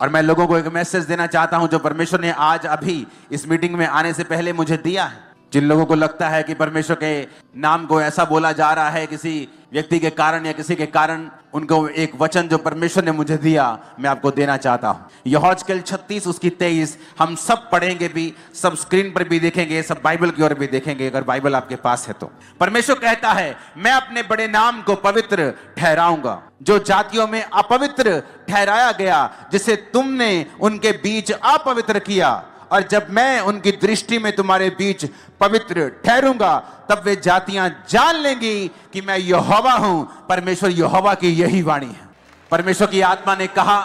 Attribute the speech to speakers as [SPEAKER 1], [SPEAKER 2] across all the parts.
[SPEAKER 1] और मैं लोगों को एक मैसेज देना चाहता हूं जो परमेश्वर ने आज अभी इस मीटिंग में आने से पहले मुझे दिया है। जिन लोगों को लगता है कि परमेश्वर के नाम को ऐसा बोला जा रहा है किसी व्यक्ति के कारण या किसी के कारण, उनको एक वचन जो परमेश्वर ने मुझे दिया मैं आपको देना चाहता हूं। यहोशूएल 36 उसकी 23 हम सब पढ़ेंगे भी, सब स्क्रीन पर भी देखेंगे, सब बाइबल की ओर भी देखेंगे अगर बाइबल आपके पास है तो। परमेश्वर कहता है, मैं अपने बड़े नाम को पवित्र ठहराऊंगा जो जातियों में अपवित्र ठहराया गया, जिसे तुमने उनके बीच अपवित्र किया। और जब मैं उनकी दृष्टि में तुम्हारे बीच पवित्र ठहरूंगा, तब वे जातियां जान लेंगी कि मैं यहोवा हूं। परमेश्वर यहोवा की यही वाणी है। परमेश्वर की आत्मा ने कहा,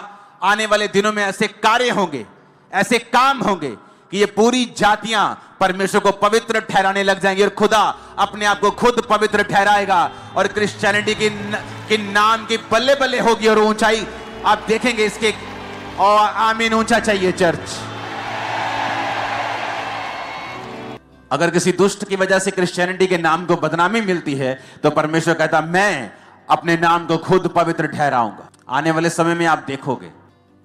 [SPEAKER 1] आने वाले दिनों में ऐसे कार्य होंगे, ऐसे काम होंगे कि ये पूरी जातियां परमेश्वर को पवित्र ठहराने लग जाएंगी और खुदा अपने आप को खुद पवित्र ठहराएगा और क्रिश्चियनिटी की नाम की बल्ले बल्ले होगी और ऊंचाई आप देखेंगे इसके। और आमीन, ऊंचा चाहिए चर्च। अगर किसी दुष्ट की वजह से क्रिश्चियनिटी के नाम को बदनामी मिलती है तो परमेश्वर कहता, मैं अपने नाम को खुद पवित्र ठहराऊंगा। आने वाले समय में आप देखोगे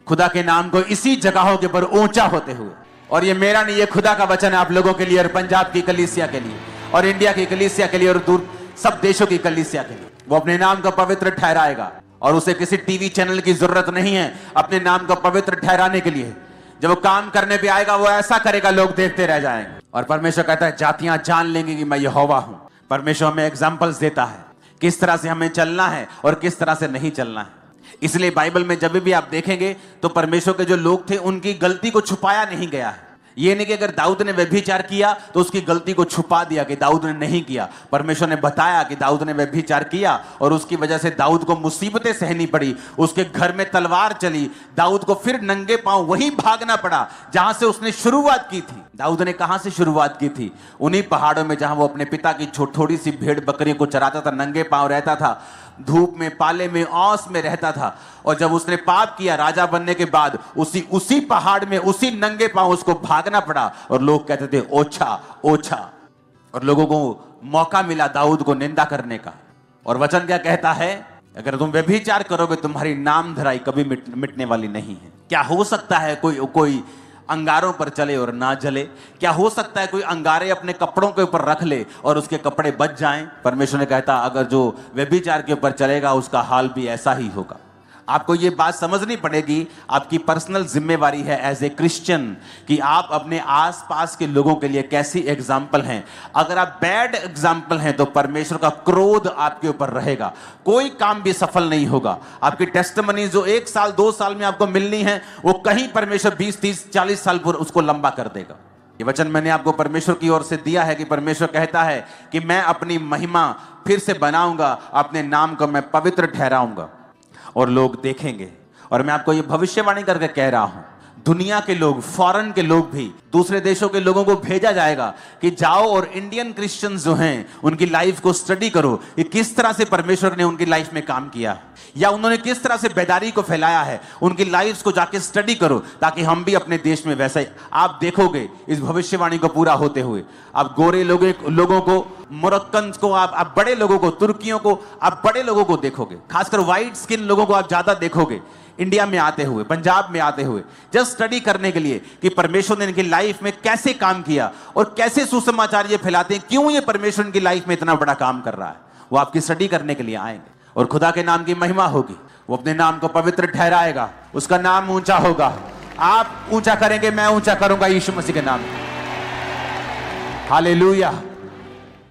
[SPEAKER 1] खुदा के नाम को इसी जगहों के ऊपर ऊंचा होते हुए। और ये मेरा नहीं, ये खुदा का वचन है आप लोगों के लिए और पंजाब की कलीसिया के लिए और इंडिया की कलीसिया के लिए और दूर सब देशों की कलीसिया के लिए। वो अपने नाम को पवित्र ठहराएगा और उसे किसी टीवी चैनल की जरूरत नहीं है अपने नाम को पवित्र ठहराने के लिए। जब वो काम करने पे आएगा वो ऐसा करेगा, लोग देखते रह जाएंगे। और परमेश्वर कहता है, जातियां जान लेंगी कि मैं यहोवा हूं। परमेश्वर हमें एग्जाम्पल्स देता है किस तरह से हमें चलना है और किस तरह से नहीं चलना है। इसलिए बाइबल में जब भी आप देखेंगे तो परमेश्वर के जो लोग थे उनकी गलती को छुपाया नहीं गया है। ये नहीं कि अगर दाऊद ने व्यभिचार किया तो उसकी गलती को छुपा दिया कि दाऊद ने नहीं किया। परमेश्वर ने बताया कि दाऊद ने व्यभिचार किया और उसकी वजह से दाऊद को मुसीबतें सहनी पड़ी, उसके घर में तलवार चली, दाऊद को फिर नंगे पांव वहीं भागना पड़ा जहां से उसने शुरुआत की थी। दाऊद ने कहां से शुरुआत की थी? उन्हीं पहाड़ों में जहां वो अपने पिता की थोड़ी सी भेड़ बकरियों को चराता था, नंगे पांव रहता था, धूप में, पाले में, औस में रहता था। और जब उसने पाप किया राजा बनने के बाद उसी पहाड़ में उसी नंगे पांव उसको भागना पड़ा और लोग कहते थे ओछा ओछा। और लोगों को मौका मिला दाऊद को निंदा करने का। और वचन क्या कहता है? अगर तुम व्यभिचार करोगे तुम्हारी नाम धराई कभी मिटने वाली नहीं है। क्या हो सकता है कोई अंगारों पर चले और ना जले? क्या हो सकता है कोई अंगारे अपने कपड़ों के ऊपर रख ले और उसके कपड़े बच जाएं? परमेश्वर ने कहता, अगर जो व्यभिचार के ऊपर चलेगा उसका हाल भी ऐसा ही होगा। आपको ये बात समझनी पड़ेगी, आपकी पर्सनल जिम्मेवारी है एज ए क्रिश्चियन कि आप अपने आसपास के लोगों के लिए कैसी एग्जाम्पल हैं। अगर आप बैड एग्जाम्पल हैं तो परमेश्वर का क्रोध आपके ऊपर रहेगा, कोई काम भी सफल नहीं होगा। आपकी टेस्टिमनी जो 1 साल 2 साल में आपको मिलनी है वो कहीं परमेश्वर 20 30 40 साल पर उसको लंबा कर देगा। ये वचन मैंने आपको परमेश्वर की ओर से दिया है कि परमेश्वर कहता है कि मैं अपनी महिमा फिर से बनाऊंगा, अपने नाम को मैं पवित्र ठहराऊंगा और लोग देखेंगे। और मैं आपको ये भविष्यवाणी करके कह रहा हूं, दुनिया के लोग, फॉरेन के लोग भी, दूसरे देशों के लोगों को भेजा जाएगा कि जाओ और इंडियन क्रिश्चियंस जो हैं उनकी लाइफ को स्टडी करो कि किस तरह से परमेश्वर ने उनकी लाइफ में काम किया या उन्होंने किस तरह से बेदारी को फैलाया है। उनकी लाइफ्स को जाके स्टडी करो ताकि हम भी अपने देश में वैसा ही। आप देखोगे इस भविष्यवाणी को पूरा होते हुए। आप गोरे लोगों को, मोरक्कन को, आप बड़े लोगों को, तुर्कियों को, आप बड़े लोगों को देखोगे, खासकर व्हाइट स्किन लोगों को आप ज्यादा देखोगे इंडिया में आते हुए, पंजाब में आते हुए, जस्ट स्टडी करने के लिए कि परमेश्वर ने इनकी लाइफ में कैसे काम किया और कैसे सुसमाचार ये फैलाते हैं, क्यों ये परमेश्वर इनकी लाइफ में इतना बड़ा काम कर रहा है। वो आपकी स्टडी करने के लिए आएंगे और खुदा के नाम की महिमा होगी। वो अपने नाम को पवित्र ठहराएगा, उसका नाम ऊंचा होगा। आप ऊंचा करेंगे, मैं ऊंचा करूंगा यीशु मसीह के नाम में। हालेलुया।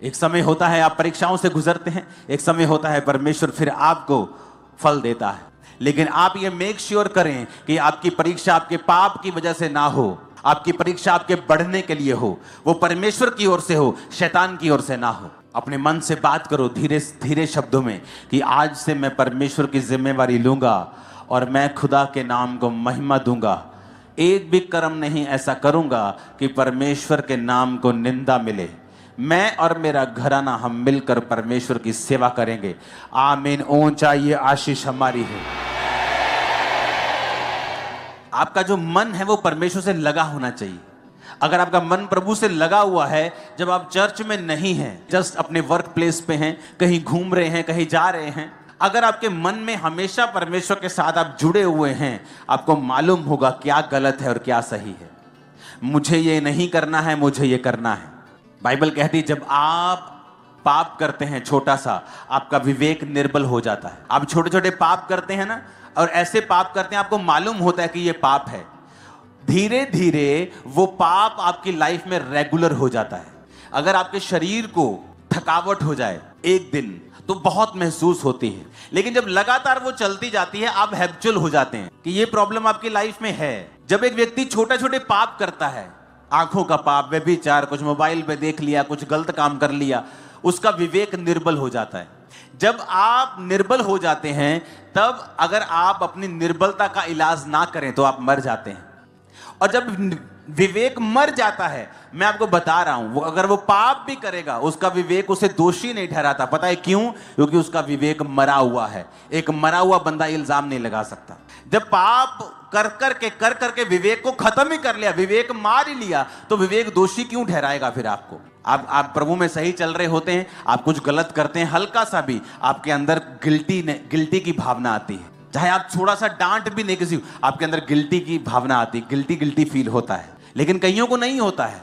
[SPEAKER 1] एक समय होता है आप परीक्षाओं से गुजरते हैं, एक समय होता है परमेश्वर फिर आपको फल देता है। लेकिन आप ये मेक श्योर करें कि आपकी परीक्षा आपके पाप की वजह से ना हो, आपकी परीक्षा आपके बढ़ने के लिए हो, वो परमेश्वर की ओर से हो, शैतान की ओर से ना हो। अपने मन से बात करो धीरे धीरे शब्दों में कि आज से मैं परमेश्वर की जिम्मेवारी लूंगा और मैं खुदा के नाम को महिमा दूंगा। एक भी कर्म नहीं ऐसा करूंगा कि परमेश्वर के नाम को निंदा मिले। मैं और मेरा घराना हम मिलकर परमेश्वर की सेवा करेंगे। आमीन। ऊंचा ये आशीष हमारी है। आपका जो मन है वो परमेश्वर से लगा होना चाहिए। अगर आपका मन प्रभु से लगा हुआ है, जब आप चर्च में नहीं हैं, जस्ट अपने वर्क प्लेस पे हैं, कहीं घूम रहे हैं, कहीं जा रहे हैं, अगर आपके मन में हमेशा परमेश्वर के साथ आप जुड़े हुए हैं, आपको मालूम होगा क्या गलत है और क्या सही है। मुझे ये नहीं करना है, मुझे ये करना है। बाइबल कहती है जब आप पाप करते हैं छोटा सा, आपका विवेक निर्बल हो जाता है। आप छोटे छोटे पाप करते हैं ना, और ऐसे पाप करते हैं आपको मालूम होता है कि ये पाप है, धीरे धीरे वो पाप आपकी लाइफ में रेगुलर हो जाता है। अगर आपके शरीर को थकावट हो जाए एक दिन तो बहुत महसूस होती है, लेकिन जब लगातार वो चलती जाती है आप हैबिचुअल हो जाते हैं कि ये प्रॉब्लम आपकी लाइफ में है। जब एक व्यक्ति छोटे छोटे पाप करता है, आंखों का पाप, व्यभिचार, कुछ मोबाइल पे देख लिया, कुछ गलत काम कर लिया, उसका विवेक निर्बल हो जाता है। जब आप निर्बल हो जाते हैं, तब अगर आप अपनी निर्बलता का इलाज ना करें तो आप मर जाते हैं। और जब विवेक मर जाता है, मैं आपको बता रहा हूं, वो अगर वो पाप भी करेगा उसका विवेक उसे दोषी नहीं ठहराता। पता है क्यों? क्योंकि उसका विवेक मरा हुआ है। एक मरा हुआ बंदा इल्जाम नहीं लगा सकता। जब पाप कर करके विवेक को खत्म ही कर लिया, विवेक मार ही लिया, तो विवेक दोषी क्यों ठहराएगा फिर आपको? आप प्रभु में सही चल रहे होते हैं, आप कुछ गलत करते हैं, हल्का सा भी आपके अंदर गिल्टी की भावना आती है। चाहे आप थोड़ा सा डांट भी नहीं किसी, आपके अंदर गिल्टी की भावना आती है, गिल्टी फील होता है। लेकिन कईयों को नहीं होता है।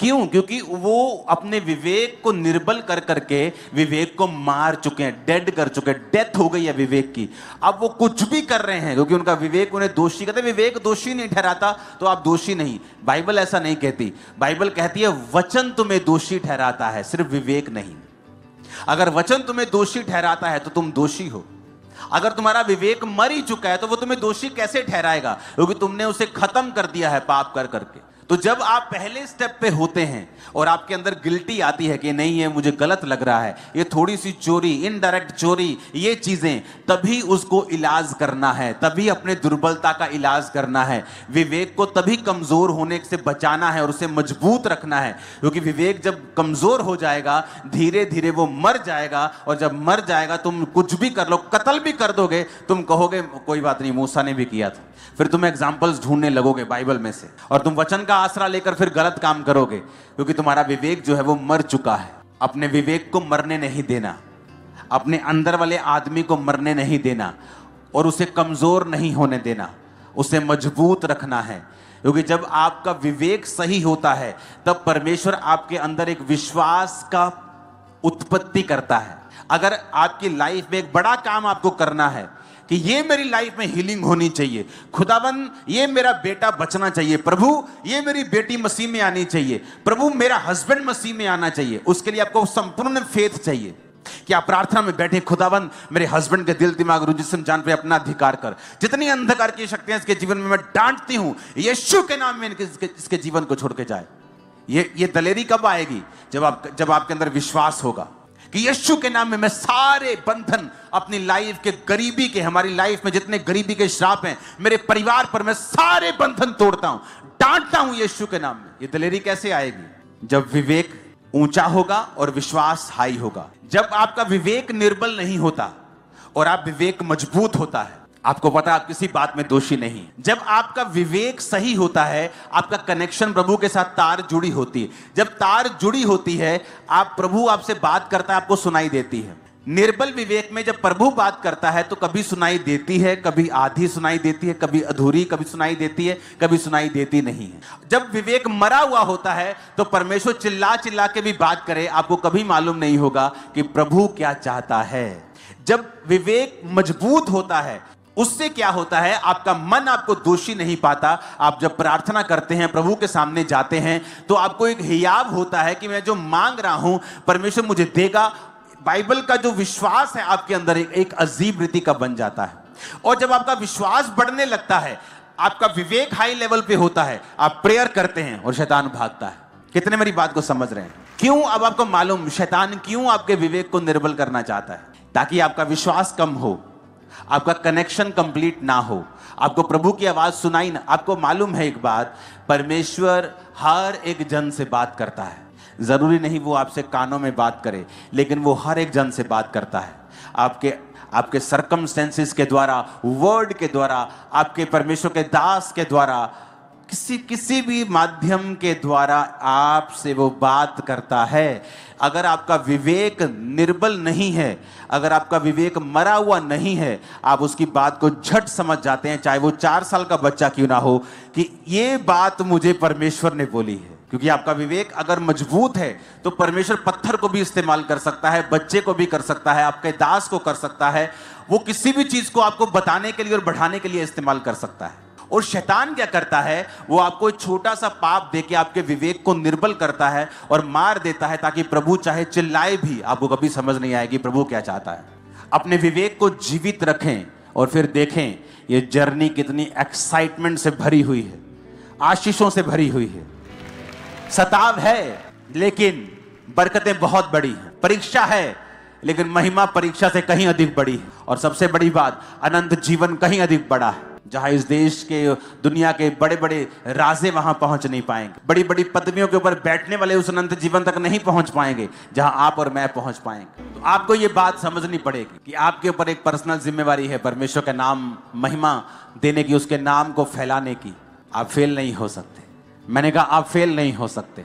[SPEAKER 1] क्यों? क्योंकि वो अपने विवेक को निर्बल करके विवेक को मार चुके हैं, डेड कर चुके हैं, डेथ हो गई है विवेक की। अब वो कुछ भी कर रहे हैं क्योंकि उनका विवेक उन्हें दोषी कहते। विवेक दोषी नहीं ठहराता तो आप दोषी नहीं। बाइबल ऐसा नहीं कहती। बाइबल कहती है वचन तुम्हें दोषी ठहराता है, सिर्फ विवेक नहीं। अगर वचन तुम्हें दोषी ठहराता है तो तुम दोषी हो। अगर तुम्हारा विवेक मर ही चुका है तो वो तुम्हें दोषी कैसे ठहराएगा? क्योंकि तुमने उसे खत्म कर दिया है पाप कर करके। तो जब आप पहले स्टेप पे होते हैं और आपके अंदर गिल्टी आती है कि नहीं, ये मुझे गलत लग रहा है, ये थोड़ी सी चोरी, इनडायरेक्ट चोरी, ये चीजें, तभी उसको इलाज करना है, तभी अपने दुर्बलता का इलाज करना है। विवेक को तभी कमजोर होने से बचाना है और उसे मजबूत रखना है। क्योंकि विवेक जब कमजोर हो जाएगा, धीरे धीरे वो मर जाएगा। और जब मर जाएगा, तुम कुछ भी कर लो, कत्ल भी कर दोगे, तुम कहोगे कोई बात नहीं, मूसा ने भी किया था। फिर तुम एग्जाम्पल्स ढूंढने लगोगे बाइबल में से, और तुम वचन का आसरा लेकर फिर गलत काम करोगे। क्योंकि तुम्हारा विवेक जो है वो मर चुका है। अपने विवेक को मरने नहीं देना, अपने अंदर वाले आदमी को मरने नहीं देना, और उसे कमजोर नहीं होने देना, उसे मजबूत रखना है। क्योंकि जब आपका विवेक सही होता है, तब परमेश्वर आपके अंदर एक विश्वास का उत्पत्ति करता है। अगर आपकी लाइफ में एक बड़ा काम आपको करना है कि ये मेरी लाइफ में हीलिंग होनी चाहिए, खुदावन ये मेरा बेटा बचना चाहिए, प्रभु ये मेरी बेटी मसीह में आनी चाहिए, प्रभु मेरा हस्बैंड मसीह में आना चाहिए, उसके लिए आपको संपूर्ण फेथ चाहिए कि आप प्रार्थना में बैठे, खुदावन मेरे हस्बैंड के दिल दिमाग रूह जिस्म जान पे अपना अधिकार कर। जितनी अंधकार की शक्तियां इसके जीवन में मैं डांटती हूं, यीशु के नाम में इसके जीवन को छोड़ के जाए। ये दलेरी कब आएगी? जब आपके अंदर विश्वास होगा कि यीशु के नाम में मैं सारे बंधन अपनी लाइफ के, गरीबी के, हमारी लाइफ में जितने गरीबी के श्राप हैं मेरे परिवार पर, मैं सारे बंधन तोड़ता हूं, डांटता हूं यीशु के नाम में। ये दलेरी कैसे आएगी? जब विवेक ऊंचा होगा और विश्वास हाई होगा। जब आपका विवेक निर्बल नहीं होता और आप विवेक मजबूत होता है, आपको पता है आप किसी बात में दोषी नहीं। जब आपका विवेक सही होता है, आपका कनेक्शन प्रभु के साथ तार जुड़ी होती है। जब तार जुड़ी होती है, प्रभु आपसे बात करता है, आपको सुनाई देती है। निर्बल विवेक में जब प्रभु बात करता है तो कभी सुनाई देती है, कभी आधी सुनाई देती है, कभी अधूरी, कभी सुनाई देती है, कभी सुनाई देती नहीं है। जब विवेक मरा हुआ होता है तो परमेश्वर चिल्ला चिल्ला के भी बात करे, आपको कभी मालूम नहीं होगा कि प्रभु क्या चाहता है। जब विवेक मजबूत होता है, उससे क्या होता है, आपका मन आपको दोषी नहीं पाता। आप जब प्रार्थना करते हैं, प्रभु के सामने जाते हैं, तो आपको एक हियाव होता है कि मैं जो मांग रहा हूं परमेश्वर मुझे देगा। बाइबल का जो विश्वास है आपके अंदर एक अजीब रीति का बन जाता है। और जब आपका विश्वास बढ़ने लगता है, आपका विवेक हाई लेवल पे होता है, आप प्रेयर करते हैं और शैतान भागता है। कितने मेरी बात को समझ रहे हैं? क्यों? अब आपको मालूम शैतान क्यों आपके विवेक को निर्बल करना चाहता है? ताकि आपका विश्वास कम हो, आपका कनेक्शन कंप्लीट ना हो, आपको प्रभु की आवाज सुनाई ना। आपको मालूम है एक बात, परमेश्वर हर एक जन से बात करता है। जरूरी नहीं वो आपसे कानों में बात करे, लेकिन वो हर एक जन से बात करता है। आपके सर्कमस्टेंसेस के द्वारा, वर्ड के द्वारा, आपके परमेश्वर के दास के द्वारा, किसी भी माध्यम के द्वारा आपसे वो बात करता है। अगर आपका विवेक निर्बल नहीं है, अगर आपका विवेक मरा हुआ नहीं है, आप उसकी बात को झट समझ जाते हैं, चाहे वो 4 साल का बच्चा क्यों ना हो, कि ये बात मुझे परमेश्वर ने बोली है। क्योंकि आपका विवेक अगर मजबूत है तो परमेश्वर पत्थर को भी इस्तेमाल कर सकता है, बच्चे को भी कर सकता है, आपके दास को कर सकता है। वो किसी भी चीज को आपको बताने के लिए और बढ़ाने के लिए इस्तेमाल कर सकता है। और शैतान क्या करता है, वो आपको एक छोटा सा पाप देके आपके विवेक को निर्बल करता है और मार देता है, ताकि प्रभु चाहे चिल्लाए भी आपको कभी समझ नहीं आएगी प्रभु क्या चाहता है। अपने विवेक को जीवित रखें और फिर देखें ये जर्नी कितनी एक्साइटमेंट से भरी हुई है, आशीषों से भरी हुई है। सताव है लेकिन बरकतें बहुत बड़ी हैं। परीक्षा है लेकिन महिमा परीक्षा से कहीं अधिक बड़ी है। और सबसे बड़ी बात, अनंत जीवन कहीं अधिक बड़ा है। जहां इस देश के, दुनिया के बड़े बड़े राजे वहां पहुंच नहीं पाएंगे, बड़ी बड़ी पदवियों के ऊपर बैठने वाले उस अनंत जीवन तक नहीं पहुंच पाएंगे जहां आप और मैं पहुंच पाएंगे। तो आपको ये बात समझनी पड़ेगी कि आपके ऊपर एक पर्सनल जिम्मेवारी है परमेश्वर का नाम महिमा देने की, उसके नाम को फैलाने की। आप फेल नहीं हो सकते। मैंने कहा आप फेल नहीं हो सकते।